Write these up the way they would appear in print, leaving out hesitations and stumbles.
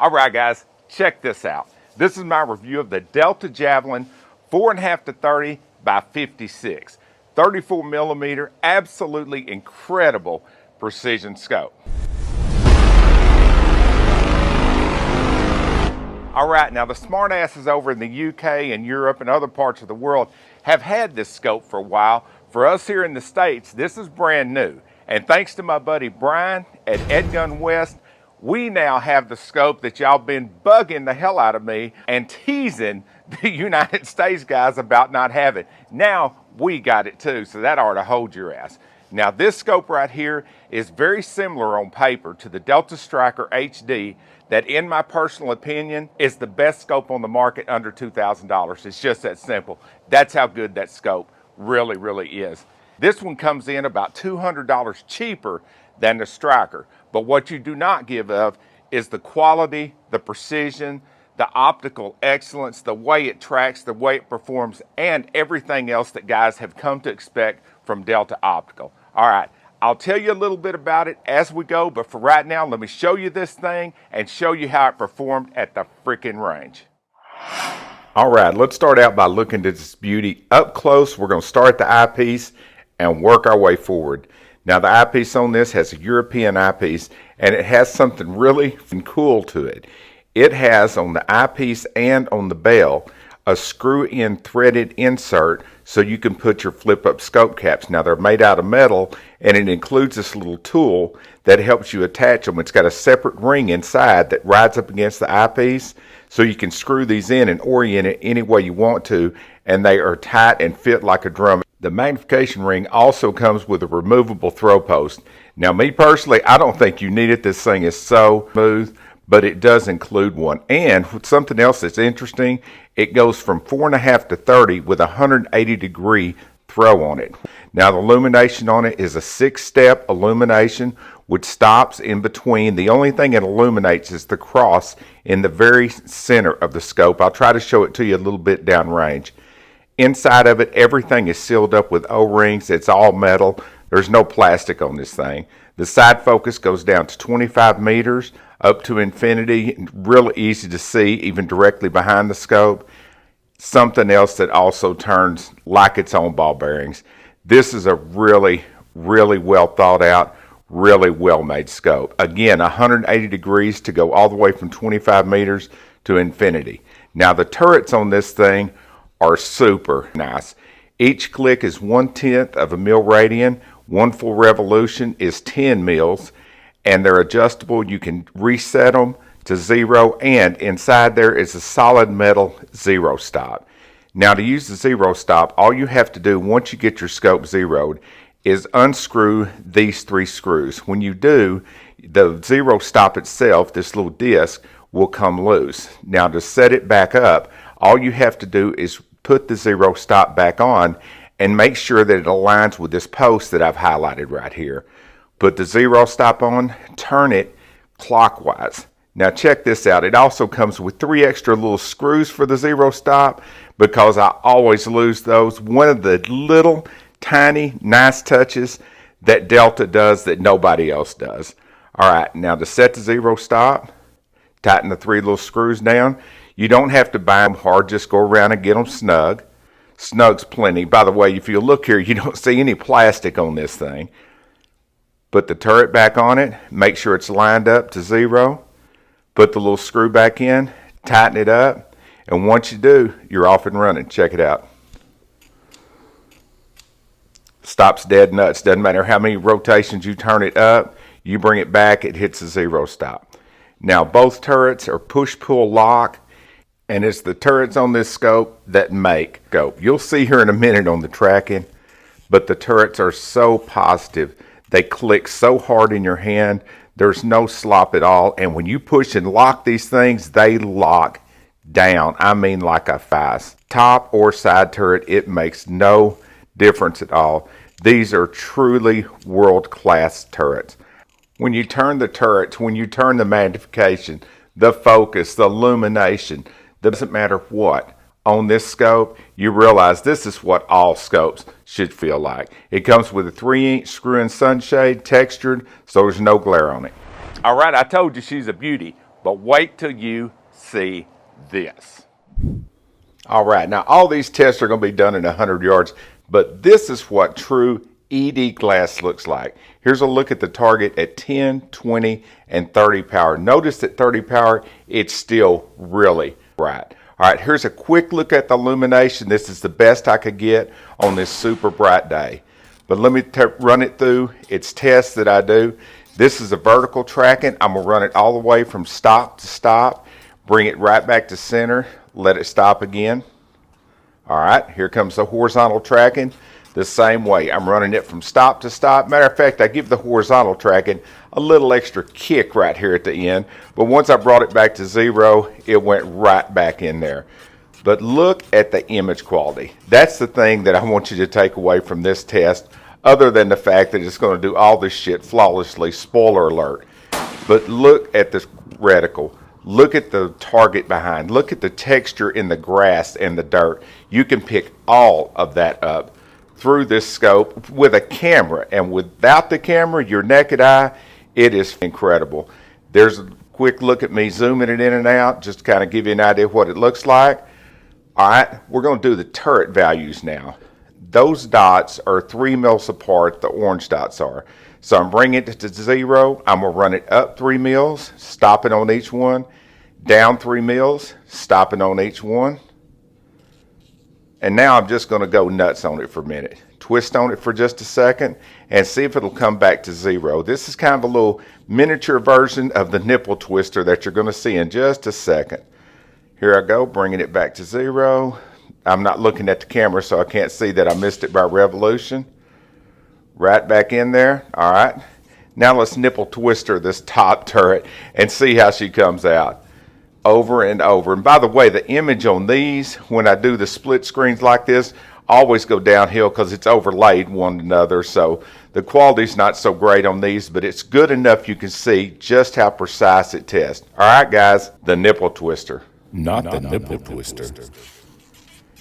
All right, guys, check this out. This is my review of the Delta Javelin 4.5-30x56. 34 millimeter, absolutely incredible precision scope. All right, now the smartasses over in the UK and Europe and other parts of the world have had this scope for a while. For us here in the States, this is brand new. And thanks to my buddy Brian at Edgun West, we now have the scope that y'all been bugging the hell out of me and teasing the United States guys about not having. Now we got it too, so that ought to hold your ass. Now this scope right here is very similar on paper to the Delta Striker HD that, in my personal opinion, is the best scope on the market under $2,000. It's just that simple. That's how good that scope really is. This one comes in about $200 cheaper than the Striker, but what you do not give of is the quality, the precision, the optical excellence, the way it tracks, the way it performs, and everything else that guys have come to expect from Delta Optical. All right, I'll tell you a little bit about it as we go, but for right now, let me show you this thing and show you how it performed at the freaking range. All right, let's start out by looking at this beauty up close. We're going to start at the eyepiece and work our way forward. Now the eyepiece on this has a European eyepiece, and it has something really cool to it. It has on the eyepiece and on the bell a screw-in threaded insert so you can put your flip-up scope caps. Now they're made out of metal, and it includes this little tool that helps you attach them. It's got a separate ring inside that rides up against the eyepiece, so you can screw these in and orient it any way you want to, and they are tight and fit like a drum. The Magnification ring also comes with a removable throw post. Now me personally, I don't think you need it. This thing is so smooth, but it does include one. And something else that's interesting, it goes from 4.5 to 30 with a 180-degree throw on it. Now the illumination on it is a 6-step illumination with stops in between. The only thing it illuminates is the cross in the very center of the scope. I'll try to show it to you a little bit downrange. Inside of it, everything is sealed up with O-rings. It's all metal. There's no plastic on this thing. The side focus goes down to 25 meters up to infinity. Really easy to see, even directly behind the scope. Something else that also turns like its own ball bearings. This is a really well thought out, really well made scope. Again, 180 degrees to go all the way from 25 meters to infinity. Now the turrets on this thing are super nice. Each click is 1/10 of a mil radian. One full revolution is 10 mils, and they're adjustable. You can reset them to 0, and inside there is a solid metal 0 stop. Now to use the 0 stop, all you have to do once you get your scope zeroed is unscrew these 3 screws. When you do, the 0 stop itself, this little disc, will come loose. Now to set it back up, all you have to do is put the 0 stop back on and make sure that it aligns with this post that I've highlighted right here. Put the 0 stop on, turn it clockwise. Now check this out. It also comes with 3 extra little screws for the 0 stop because I always lose those. One of the little tiny nice touches that Delta does that nobody else does. All right, now to set the 0 stop, tighten the 3 little screws down. You don't have to buy them hard, just go around and get them snug. Snug's plenty. By the way, if you look here, you don't see any plastic on this thing. Put the turret back on it, make sure it's lined up to 0. Put the little screw back in, tighten it up, and once you do, you're off and running. Check it out. Stops dead nuts. Doesn't matter how many rotations you turn it up, you bring it back, it hits a 0 stop. Now both turrets are push-pull lock, and it's the turrets on this scope that make scope. You'll see here in a minute on the tracking, but the turrets are so positive. They click so hard in your hand. There's no slop at all, and when you push and lock these things, they lock down. I mean like a vise. Top or side turret, it makes no difference at all. These are truly world-class turrets. When you turn the turrets, when you turn the magnification, the focus, the illumination, doesn't matter what, on this scope, you realize this is what all scopes should feel like. It comes with a 3-inch screw-in sunshade, textured, so there's no glare on it. All right, I told you she's a beauty. But wait till you see this. All right, now all these tests are going to be done in 100 yards, but this is what true ED glass looks like. Here's a look at the target at 10, 20, and 30 power. Notice at 30 power, it's still really bright. All right, here's a quick look at the illumination. This is the best I could get on this super bright day. But let me run it through its tests that I do. This is a vertical tracking. I'm gonna run it all the way from stop to stop, bring it right back to center, let it stop again. All right, here comes the horizontal tracking. The same way, I'm running it from stop to stop. Matter of fact, I give the horizontal tracking a little extra kick right here at the end, but once I brought it back to 0, it went right back in there. But look at the image quality. That's the thing that I want you to take away from this test, other than the fact that it's going to do all this shit flawlessly, spoiler alert. But look at this reticle. Look at the target behind. Look at the texture in the grass and the dirt. You can pick all of that up through this scope with a camera, and without the camera, your naked eye, it is incredible. There's a quick look at me zooming it in and out, just to kind of give you an idea of what it looks like. All right, we're going to do the turret values now. Those dots are 3 mils apart, the orange dots are. So I'm bringing it to 0, I'm going to run it up 3 mils, stopping on each one, down 3 mils, stopping on each one. And now I'm just going to go nuts on it for a minute. Twist on it for just a second and see if it'll come back to 0. This is kind of a little miniature version of the nipple twister that you're going to see in just a second. Here I go, bringing it back to 0. I'm not looking at the camera, so I can't see that I missed it by revolution. Right back in there. All right. Now let's nipple twister this top turret and see how she comes out. Over and over. And by the way, the image on these, when I do the split screens like this, always go downhill because it's overlaid one another. So the quality's not so great on these, but it's good enough you can see just how precise it tests. All right, guys, the nipple twister. Not the nipple twister.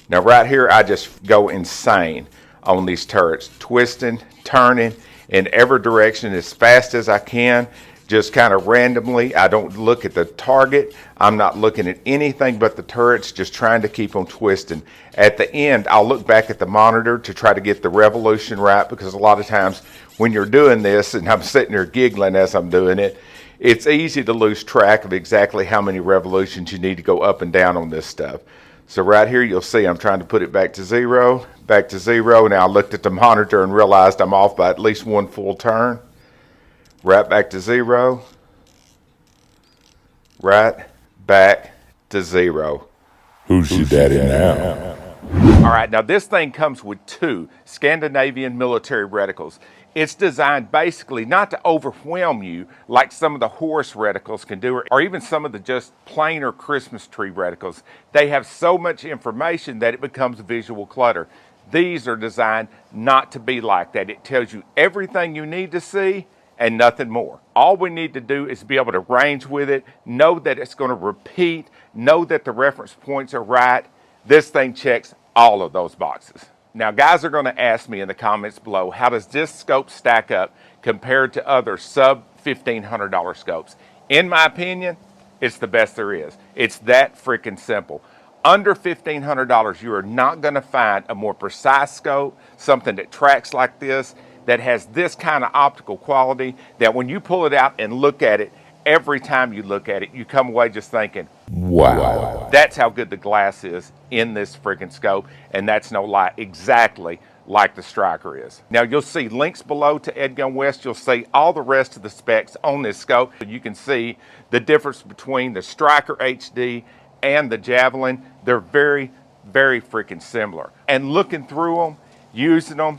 Now right here, I just go insane on these turrets, twisting, turning in every direction as fast as I can. Just kind of randomly. I don't look at the target. I'm not looking at anything but the turrets, just trying to keep them twisting. At the end, I'll look back at the monitor to try to get the revolution right, because a lot of times when you're doing this, and I'm sitting there giggling as I'm doing it, it's easy to lose track of exactly how many revolutions you need to go up and down on this stuff. So right here, you'll see I'm trying to put it back to 0, back to 0. Now I looked at the monitor and realized I'm off by at least 1 full turn. Right back to 0, right back to 0. Who's your daddy now? All right, now this thing comes with 2 Scandinavian military reticles. It's designed basically not to overwhelm you like some of the horse reticles can do, or even some of the just plainer Christmas tree reticles. They have so much information that it becomes visual clutter. These are designed not to be like that. It tells you everything you need to see and nothing more. All we need to do is be able to range with it, know that it's going to repeat, know that the reference points are right. This thing checks all of those boxes. Now, guys are going to ask me in the comments below, how does this scope stack up compared to other sub $1,500 scopes? In my opinion, it's the best there is. It's that freaking simple. Under $1,500, you are not going to find a more precise scope, something that tracks like this, that has this kind of optical quality, that when you pull it out and look at it, every time you look at it, you come away just thinking, Wow. That's how good the glass is in this freaking scope, and that's no lie, exactly like the Striker is. Now you'll see links below to Edgun West. You'll see all the rest of the specs on this scope. You can see the difference between the Striker HD and the Javelin. They're very, very freaking similar. And looking through them, using them,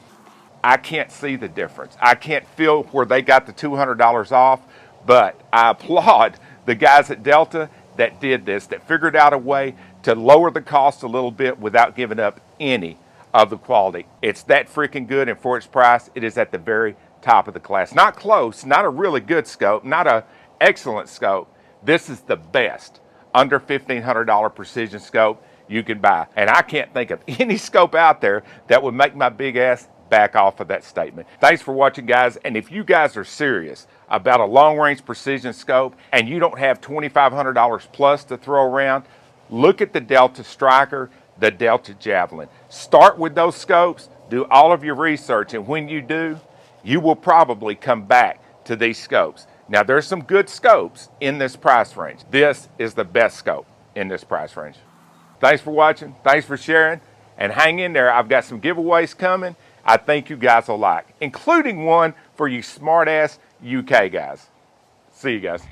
I can't see the difference. I can't feel where they got the $200 off, but I applaud the guys at Delta that did this, that figured out a way to lower the cost a little bit without giving up any of the quality. It's that freaking good, and for its price, it is at the very top of the class. Not close, not a really good scope, not a excellent scope. This is the best under $1,500 precision scope you can buy. And I can't think of any scope out there that would make my big ass back off of that statement. Thanks for watching, guys. And if you guys are serious about a long-range precision scope and you don't have $2,500 plus to throw around, look at the Delta Striker, the Delta Javelin. Start with those scopes, do all of your research, and when you do, you will probably come back to these scopes. Now, there's some good scopes in this price range. This is the best scope in this price range. Thanks for watching. Thanks for sharing. And hang in there. I've got some giveaways coming I think you guys will like, including one for you smart-ass UK guys. See you guys.